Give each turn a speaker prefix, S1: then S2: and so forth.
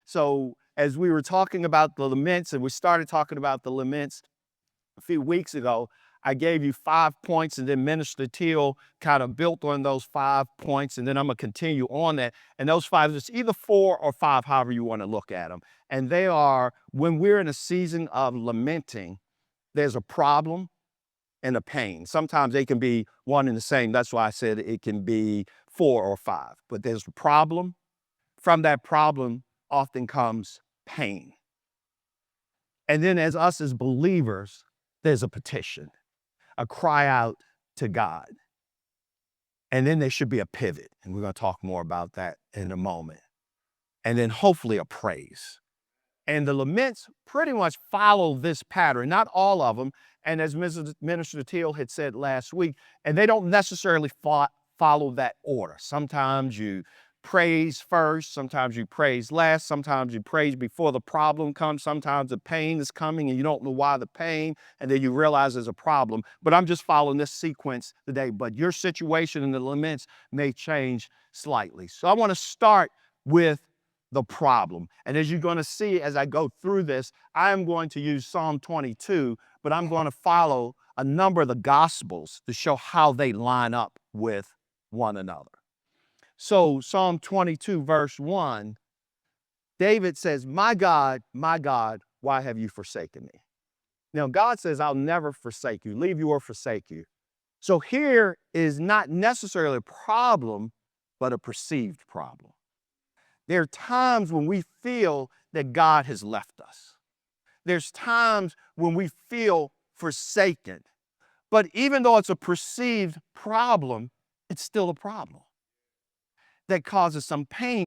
S1: So as we were talking about the laments, and we started talking about the laments a few weeks ago, I gave you 5 points, and then Minister Teal kind of built on those 5 points, and then I'm going to continue on that. And those five, it's either 4 or 5, however you want to look at them. And they are, when we're in a season of lamenting, there's a problem and a pain. Sometimes they can be one and the same. That's why I said it can be 4 or 5. But there's a problem. From that problem often comes pain. And then as us as believers, there's a petition, a cry out to God. And then there should be a pivot. And we're going to talk more about that in a moment. And then hopefully a praise. And the laments pretty much follow this pattern, not all of them. And as Minister Teal had said last week, and they don't necessarily follow that order. Sometimes you praise first, sometimes you praise last, sometimes you praise before the problem comes, sometimes the pain is coming and you don't know why the pain, and then you realize there's a problem. But I'm just following this sequence today. But your situation and the laments may change slightly. So I want to start with the problem. And as you're going to see as I go through this, I am going to use Psalm 22, but I'm going to follow a number of the Gospels to show how they line up with one another. So Psalm 22, verse 1, David says, my God, why have you forsaken me? Now, God says, I'll never forsake you, leave you or forsake you. So here is not necessarily a problem, but a perceived problem. There are times when we feel that God has left us. There's times when we feel forsaken. But even though it's a perceived problem, it's still a problem that causes some pain.